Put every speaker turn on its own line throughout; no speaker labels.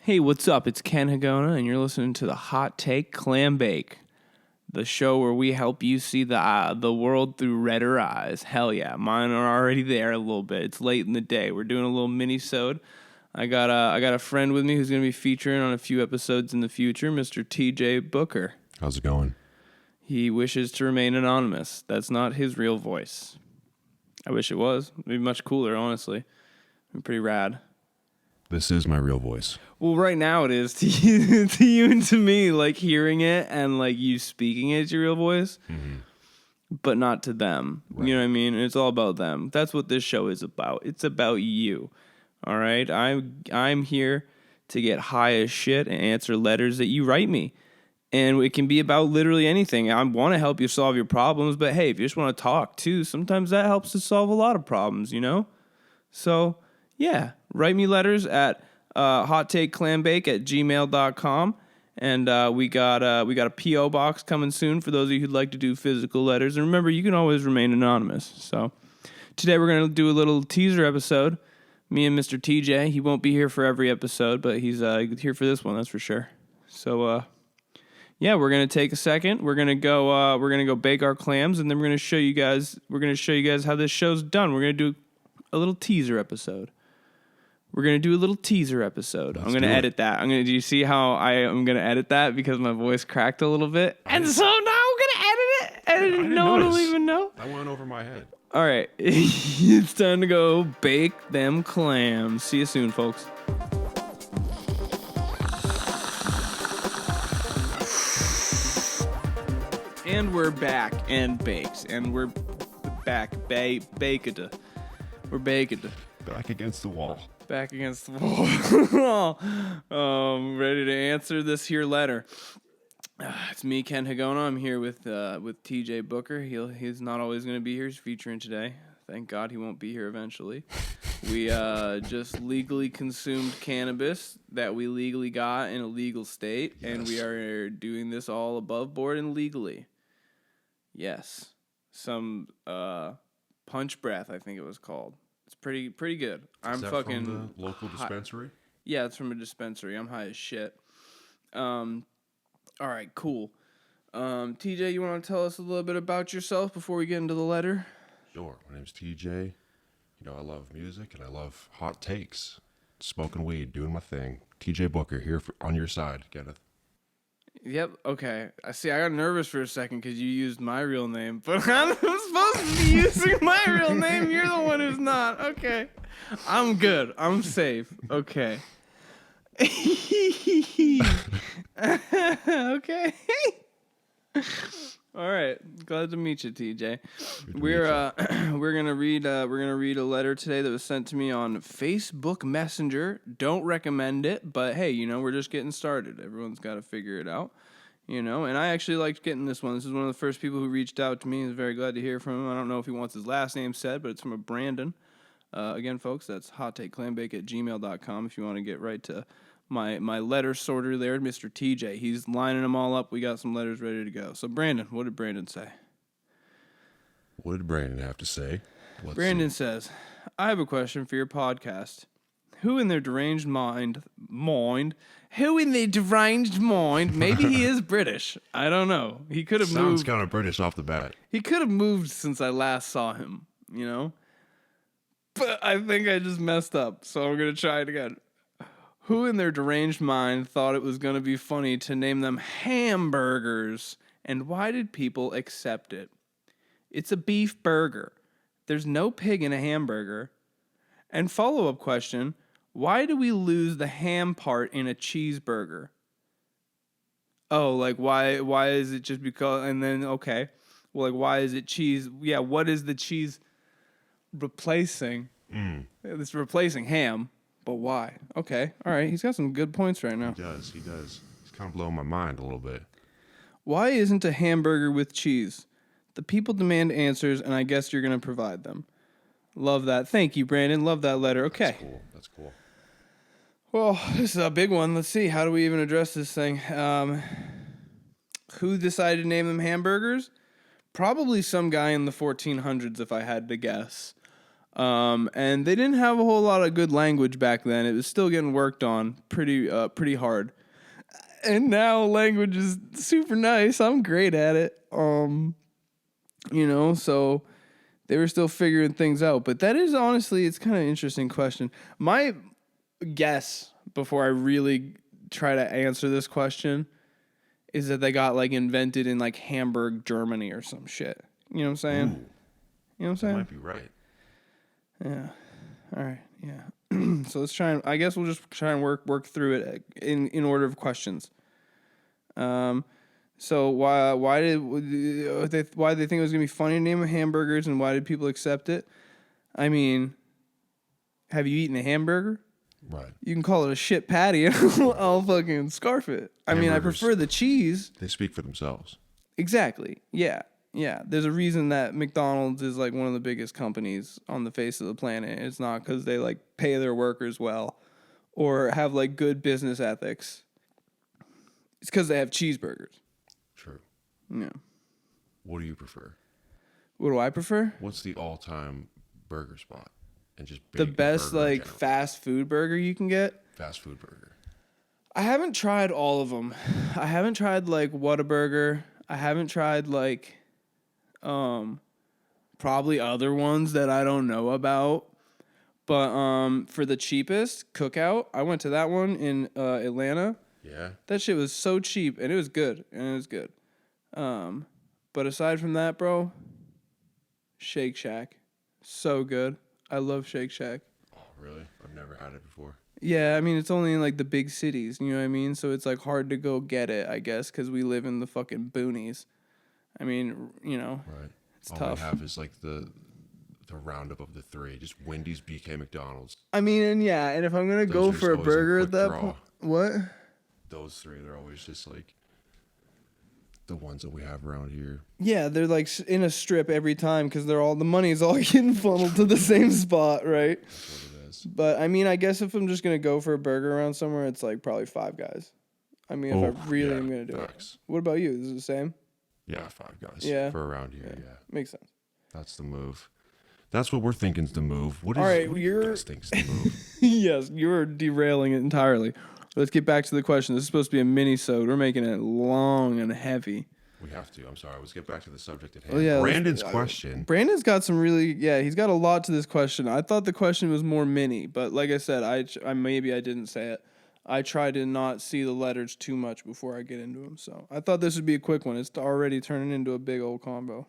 Hey, what's up? It's Ken Hagona, and you're listening to the Hot Take Clambake, the show where we help you see the world through redder eyes. Hell yeah, mine are already there a little bit. It's late in the day. We're doing a little mini-sode. I got a friend with me who's going to be featuring on a few episodes in the future, Mr. TJ Booker.
How's it going?
He wishes to remain anonymous. That's not his real voice. I wish it was. It'd be much cooler, honestly. It'd be pretty rad.
This is my real voice.
Well, right now it is to you and to me, like hearing it and like you speaking it as your real voice, but not to them. Right. You know what I mean? It's all about them. That's what this show is about. It's about you. All right? I'm here to get high as shit and answer letters that you write me. And it can be about literally anything. I want to help you solve your problems, but hey, if you just want to talk too, sometimes that helps to solve a lot of problems, you know? So, yeah, write me letters at hottakeclambake@gmail.com. And we got a P.O. box coming soon for those of you who'd like to do physical letters. And remember, you can always remain anonymous. So today we're going to do a little teaser episode. Me and Mr. TJ. He won't be here for every episode, but he's here for this one, that's for sure. So, yeah, we're gonna take a second. We're gonna go bake our clams, and then we're gonna show you guys how this show's done. We're gonna do a little teaser episode. I'm gonna edit that. Do you see how I'm gonna edit that because my voice cracked a little bit, and so now I'm gonna edit it, and no one will even know.
I went over my head.
All right, it's time to go bake them clams. See you soon, folks. And we're back and baked. And we're back. Baked. We're baked.
Back against the wall.
Back against the wall. Ready to answer this here letter. It's me, Ken Hagona. I'm here with TJ Booker. He's not always going to be here. He's featuring today. Thank God he won't be here eventually. We just legally consumed cannabis that we legally got in a legal state. Yes. And we are doing this all above board and legally. Yes. Some punch breath, I think it was called. It's pretty good.
Is that fucking from the local dispensary?
Yeah, it's from a dispensary. I'm high as shit. All right, cool. TJ, you want to tell us a little bit about yourself before we get into the letter?
Sure. My name's TJ. You know, I love music and I love hot takes. Smoking weed, doing my thing. TJ Booker here on your side, Kenneth.
Yep, okay. I got nervous for a second because you used my real name, but I'm supposed to be using my real name. You're the one who's not. Okay. I'm good. I'm safe. Okay. Okay. All right. Glad to meet you, TJ. We're gonna read a letter today that was sent to me on Facebook Messenger. Don't recommend it, but hey, you know, we're just getting started. Everyone's got to figure it out, you know. And I actually liked getting this one. This is one of the first people who reached out to me. I was very glad to hear from him. I don't know if he wants his last name said, but it's from a Brandon. Again, folks, that's hottakeclambake@gmail.com if you want to get right to my letter sorter there, Mr. TJ. He's lining them all up. We got some letters ready to go. So, Brandon, what did Brandon say?
What did Brandon have to say?
Brandon says, I have a question for your podcast. Who in their deranged mind, maybe he is British. I don't know. He could have moved.
Sounds kind of British off the bat.
He could have moved since I last saw him, you know? But I think I just messed up, so I'm going to try it again. Who in their deranged mind thought it was going to be funny to name them hamburgers? And why did people accept it? It's a beef burger. There's no pig in a hamburger. And follow-up question, why do we lose the ham part in a cheeseburger? Oh, like why is it just because, and then, okay. Well, like why is it cheese? Yeah, what is the cheese replacing? It's replacing ham. But why? Okay, all right. He's got some good points right now.
He does. He's kind of blowing my mind a little bit.
Why isn't a hamburger with cheese? The people demand answers, and I guess you're going to provide them. Love that. Thank you, Brandon. Love that letter. Okay.
That's cool.
Well, this is a big one. Let's see. How do we even address this thing? Who decided to name them hamburgers? Probably some guy in the 1400s, if I had to guess. And they didn't have a whole lot of good language back then. It was still getting worked on pretty hard. And now language is super nice. I'm great at it. So they were still figuring things out. But that is honestly, it's kind of an interesting question. My guess before I really try to answer this question is that they got like invented in like Hamburg, Germany or some shit. You know what I'm saying?
Ooh,
You know what I'm
that
saying?
might be right.
Yeah. All right. Yeah. So let's try and I guess we'll just try and work through it in order of questions. So why did they think it was gonna be funny to name hamburgers, and why did people accept it? I mean, have you eaten a hamburger?
Right.
You can call it a shit patty and I'll fucking scarf it. I mean, I prefer the cheese.
They speak for themselves.
Exactly. Yeah. Yeah. There's a reason that McDonald's is like one of the biggest companies on the face of the planet. It's not because they like pay their workers well or have like good business ethics. It's because they have cheeseburgers.
True.
Yeah.
What do you prefer?
What do I prefer?
What's the all-time burger spot? And just
The best like fast food burger you can get?
Fast food burger.
I haven't tried all of them. I haven't tried like Whataburger. I haven't tried like probably other ones that I don't know about. But for the cheapest, Cookout, I went to that one in Atlanta.
Yeah.
That shit was so cheap and it was good. But aside from that, bro, Shake Shack. So good. I love Shake Shack.
Oh, really? I've never had it before.
Yeah, I mean, it's only in, like, the big cities, you know what I mean? So it's, like, hard to go get it, I guess, because we live in the fucking boonies. I mean, you know,
Right.
it's
All
tough.
we have is, like, the roundup of the three. Just Wendy's, BK, McDonald's.
I mean, and if I'm going to go
Those are
for a
always a
burger
quick
at that
draw.
point... What?
Those three, they're always just, like, the ones that we have around here.
Yeah, they're, like, in a strip every time because the money's all getting funneled to the same spot, right?
That's what it is.
But, I mean, I guess if I'm just going to go for a burger around somewhere, it's, like, probably Five Guys. I mean, if I really am going to do
facts.
it. What about you? Is it the same?
Yeah, Five Guys.
Yeah.
For around here, yeah.
Makes sense.
That's the move. That's what we're thinking's the move. What
All right,
what do you guys think's the move?
Yes, you're derailing it entirely. Let's get back to the question. This is supposed to be a mini-sode. We're making it long and heavy.
We have to. I'm sorry. Let's get back to the subject at hand.
Oh, yeah,
Brandon's question.
Brandon's got some really, he's got a lot to this question. I thought the question was more mini, but like I said, I maybe I didn't say it. I try to not see the letters too much before I get into them. So I thought this would be a quick one. It's already turning into a big old combo.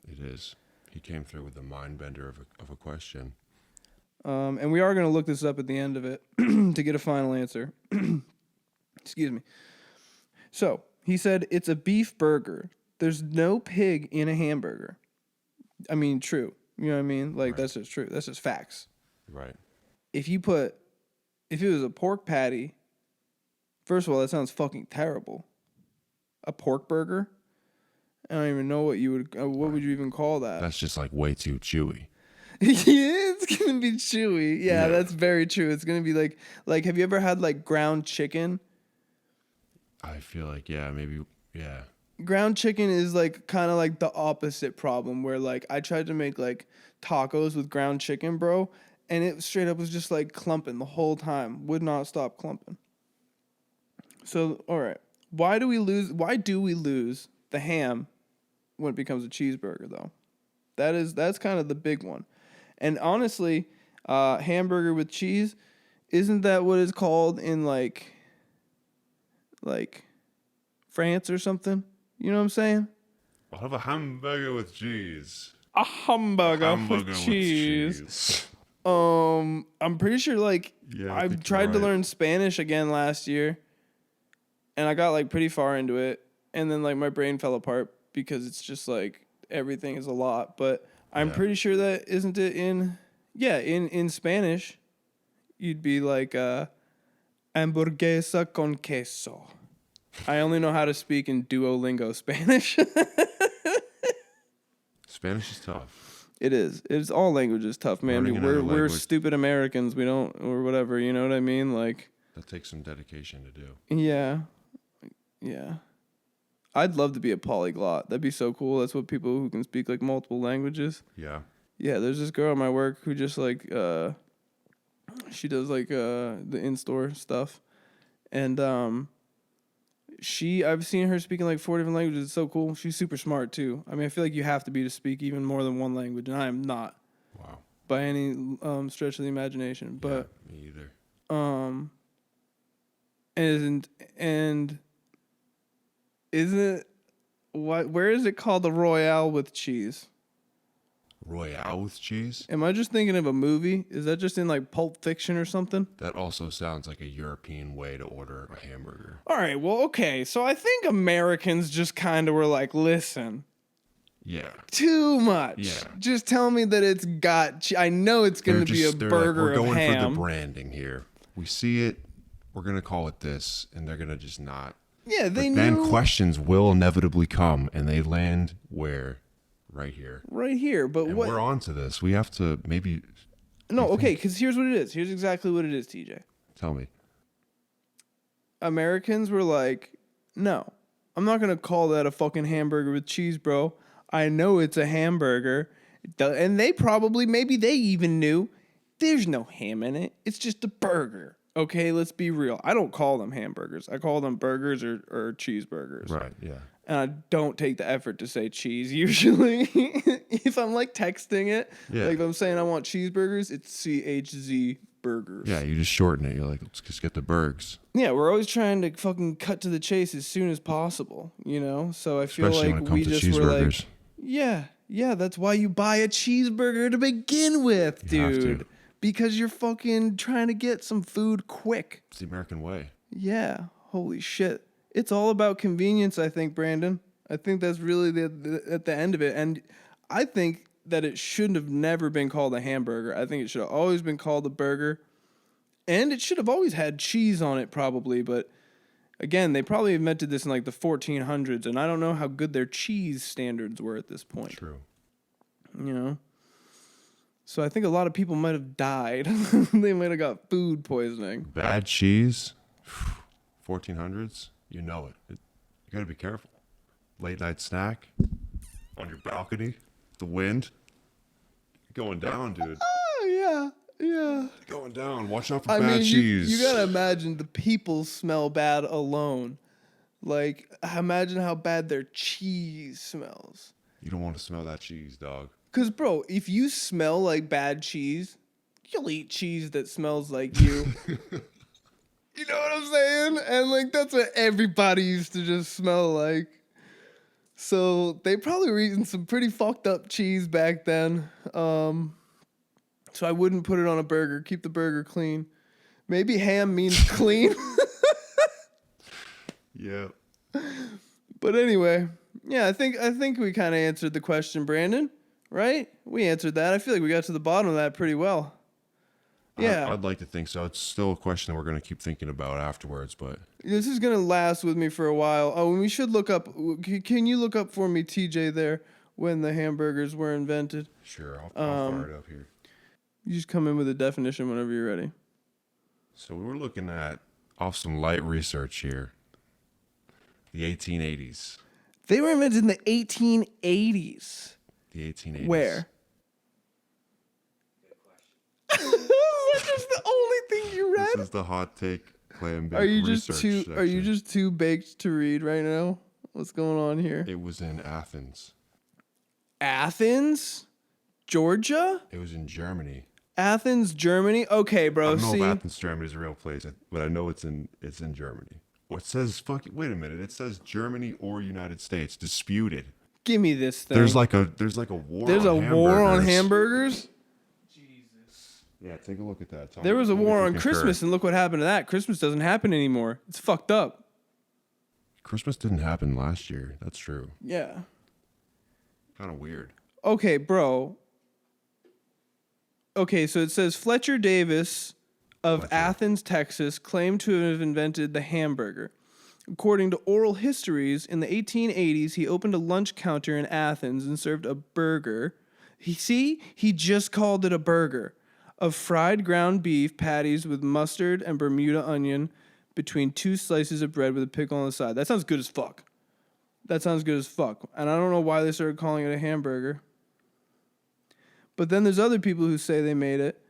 It is. He came through with a mind bender of a question.
And we are going to look this up at the end of it to get a final answer. Excuse me. So he said it's a beef burger. There's no pig in a hamburger. I mean, true. You know what I mean? Like,
Right.
That's just true. That's just facts.
Right.
If it was a pork patty, first of all, that sounds fucking terrible. A pork burger? I don't even know what would you even call that?
That's just like way too chewy.
Yeah, it's gonna be chewy. Yeah, that's very true. It's gonna be like have you ever had like ground chicken?
I feel like, maybe.
Ground chicken is like kind of like the opposite problem where like I tried to make like tacos with ground chicken, bro, and it straight up was just like clumping the whole time. Would not stop clumping. So, all right. Why do we lose the ham when it becomes a cheeseburger though? That's kind of the big one. And honestly, hamburger with cheese, isn't that what it's called in like France or something? You know what I'm saying?
I'll have a hamburger with cheese.
A hamburger with cheese. I'm pretty sure like I tried to learn Spanish again last year, and I got like pretty far into it, and then like my brain fell apart because it's just like everything is a lot. But I'm pretty sure that isn't it in Spanish, you'd be like hamburguesa con queso. I only know how to speak in Duolingo Spanish.
Spanish is tough.
It is. It's all languages tough, man.
Learning
We're
another language.
stupid Americans. We don't or whatever. You know what I mean? Like
That takes some dedication to do.
yeah. I'd love to be a polyglot. That'd be so cool. That's what people who can speak like multiple languages.
Yeah.
Yeah, there's this girl at my work who just like she does like the in-store stuff. And I've seen her speaking like 4 different languages. It's so cool. She's super smart too. I mean, I feel like you have to be to speak even more than one language, and I am not.
Wow.
By any stretch of the imagination. But
yeah, me either.
and isn't it where is it called the Royale with cheese?
Royale with cheese?
Am I just thinking of a movie? Is that just in like Pulp Fiction or something?
That also sounds like a European way to order a hamburger.
All right, well, okay. So I think Americans just kind of were like, listen,
Yeah.
too much.
Yeah.
Just tell me that it's got I know it's going to be a burger
we're going
of ham.
for the branding here. We see it, we're going to call it this, and they're going to just not.
Yeah, they
but
knew.
then questions will inevitably come, and they land where? Right here.
Right here. But
And
what?
we're on to this. We have to maybe.
No, okay, because here's what it is. Here's exactly what it is, TJ.
Tell me.
Americans were like, no, I'm not going to call that a fucking hamburger with cheese, bro. I know it's a hamburger. And they probably, maybe they even knew there's no ham in it. It's just a burger. Okay, let's be real. I don't call them hamburgers. I call them burgers or cheeseburgers.
Right, yeah.
And I don't take the effort to say cheese usually. If I'm like texting it, like if I'm saying I want cheeseburgers, it's CHZ burgers.
Yeah, you just shorten it. You're like, let's just get the burgers.
Yeah, we're always trying to fucking cut to the chase as soon as possible, you know? So I feel
Especially
like
when it
we
comes to
just were like,
cheeseburgers.
yeah, that's why you buy a cheeseburger to begin with,
You have
dude.
to.
Because you're fucking trying to get some food quick.
It's the American way.
Yeah, holy shit. It's all about convenience, I think, Brandon. I think that's really at the end of it. And I think that it shouldn't have never been called a hamburger. I think it should have always been called a burger. And it should have always had cheese on it, probably. But again, they probably invented this in like the 1400s. And I don't know how good their cheese standards were at this point.
True.
You know? So I think a lot of people might have died. They might have got food poisoning.
Bad cheese, 1400s, you know it. You got to be careful. Late night snack on your balcony, the wind. Going down, dude.
Oh, yeah.
Going down. Watch out for bad cheese.
You gotta imagine the people smell bad alone. Like, imagine how bad their cheese smells.
You don't want to smell that cheese, dog.
Because, bro, if you smell like bad cheese, you'll eat cheese that smells like you. You know what I'm saying? And, like, that's what everybody used to just smell like. So they probably were eating some pretty fucked up cheese back then. So I wouldn't put it on a burger. Keep the burger clean. Maybe ham means clean.
Yeah.
But anyway, yeah, I think we kind of answered the question, Brandon. Right? We answered that. I feel like we got to the bottom of that pretty well. Yeah.
I'd like to think so. It's still a question that we're going to keep thinking about afterwards, but
This is going to last with me for a while. Oh, and we should look up. Can you look up for me, TJ, there, when the hamburgers were invented?
sure, I'll fire it up here.
You just come in with a definition whenever you're ready.
So we were looking at, off some light research here, the 1880s.
They were invented in the 1880s.
The 1880s.
Where? Is that just the only thing you read?
This is the Hot Take Clambake
Are you just
research
too? Are you
section.
just too baked to read right now? What's going on here?
It was in Athens.
Athens, Georgia.
It was in Germany.
Athens, Germany. Okay,
I
bro.
don't know
See,
if Athens, Germany is a real place, but I know it's in Germany. Well, it says wait a minute. It says Germany or United States disputed.
give me this thing.
There's like a war.
There's
on
a war on
hamburgers.
hamburgers.
Yeah, take a look at that. Tell
There
me-
was a
tell me
war
if you
on
concur.
Christmas, and look what happened to that. Christmas doesn't happen anymore. It's fucked up.
Christmas didn't happen last year. That's true.
Yeah.
Kind of weird.
Okay, bro. Okay, so it says Fletcher Davis of
Fletcher.
Athens, Texas, claimed to have invented the hamburger. According to oral histories, in the 1880s, he opened a lunch counter in Athens and served a burger. He just called it a burger. Of fried ground beef patties with mustard and Bermuda onion between 2 slices of bread with a pickle on the side. That sounds good as fuck. And I don't know why they started calling it a hamburger. But then there's other people who say they made it.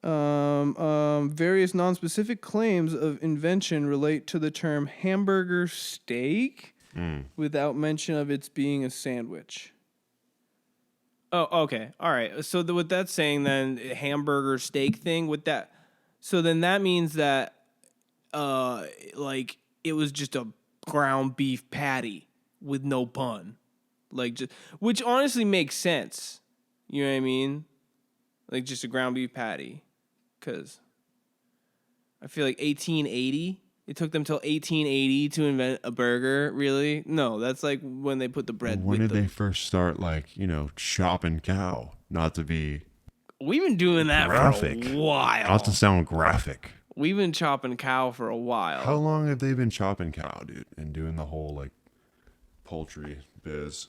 Various non-specific claims of invention relate to the term hamburger steak without mention of its being a sandwich. Oh, okay. All right. So with that saying, then hamburger steak thing with that. So then that means that, like it was just a ground beef patty with no bun, like just, which honestly makes sense. You know what I mean? Like just a ground beef patty, because I feel like 1880. It took them till 1880 to invent a burger. Really? No, that's like when they put the bread.
When did they first start, like, chopping cow? Not to be
We've been doing that
graphic.
for a while.
Not to sound graphic.
We've been chopping cow for a while.
How long have they been chopping cow, dude, and doing the whole like poultry biz?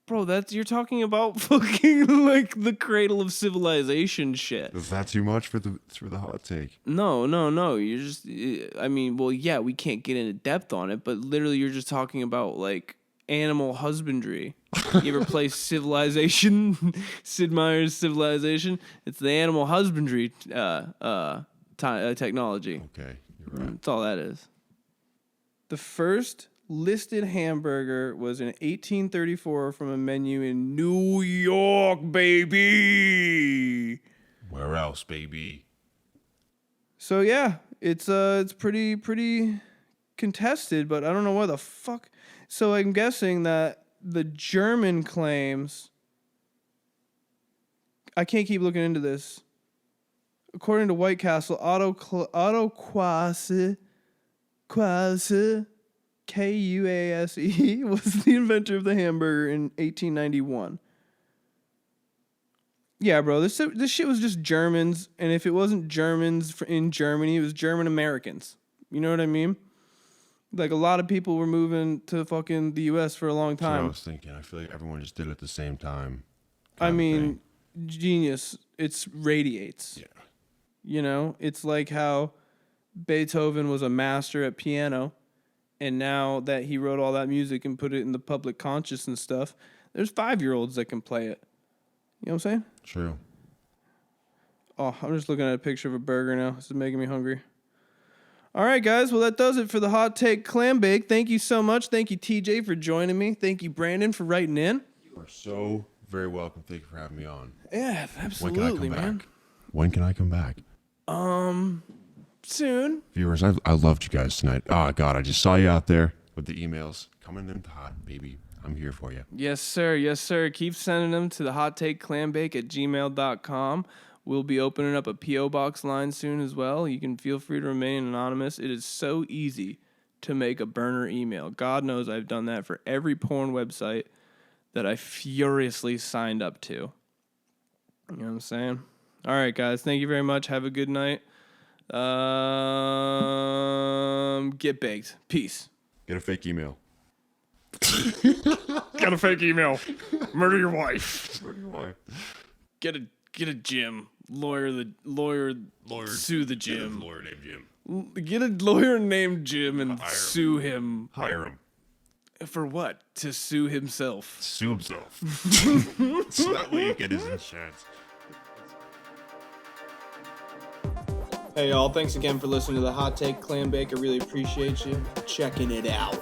Bro, you're talking about fucking like the cradle of civilization shit.
Is that too much for the hot take?
No. You're just, I mean, well, yeah, we can't get into depth on it, but literally you're just talking about like animal husbandry. You ever play Civilization? Sid Meier's Civilization? It's the animal husbandry technology.
Okay, you're right.
That's all that is. The first listed hamburger was in 1834 from a menu in New York, baby.
Where else, baby?
So yeah, it's pretty contested, but I don't know why the fuck. So I'm guessing that the German claims. I can't keep looking into this. According to White Castle, Otto Quase Kuase was the inventor of the hamburger in 1891. Yeah, bro, this shit was just Germans, and if it wasn't Germans in Germany, it was German Americans. You know what I mean? Like, a lot of people were moving to fucking the U.S. for a long time.
So I was thinking, I feel like everyone just did it at the same time.
I mean, genius. It radiates.
Yeah.
You know? It's like how Beethoven was a master at piano, and now that he wrote all that music and put it in the public conscious and stuff, there's 5-year-olds that can play it. You know what I'm saying?
True.
Oh, I'm just looking at a picture of a burger now. This is making me hungry. All right, guys. Well, that does it for the Hot Take Clambake. Thank you so much. Thank you, TJ, for joining me. Thank you, Brandon, for writing in.
You are so very welcome. Thank you for having me on.
Yeah, absolutely,
when can I come back? When can I come back?
Soon.
Viewers, I loved you guys tonight. Oh, God, I just saw you out there with the emails. Coming in hot, baby. I'm here for you.
Yes, sir. Yes, sir. Keep sending them to the hottakeclambake@gmail.com. We'll be opening up a P.O. Box line soon as well. You can feel free to remain anonymous. It is so easy to make a burner email. God knows I've done that for every porn website that I furiously signed up to. You know what I'm saying? All right, guys. Thank you very much. Have a good night. Get baked. Peace.
Get a fake email.
Got a fake email. Murder your wife.
Murder your wife.
Get a gym. Lawyer sue the gym.
Get a lawyer named Jim.
Get a lawyer named Jim and sue him.
Hire him.
For what? To sue himself.
Sue himself. So that way you get his insurance.
Hey y'all, thanks again for listening to the Hot Take Clambake. I really appreciate you checking it out.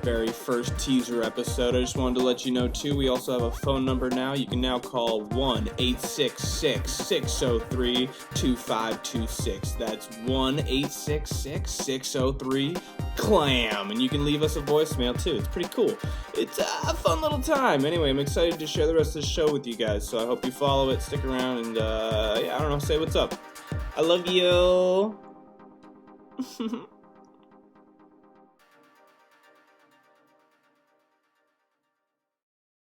Very first teaser episode. I just wanted to let you know too, we also have a phone number now. You can now call 1-866-603-2526. That's 1-866-603-CLAM. And you can leave us a voicemail too. It's pretty cool. It's a fun little time. Anyway, I'm excited to share the rest of the show with you guys. So I hope you follow it, stick around, and I don't know, say what's up. I love you.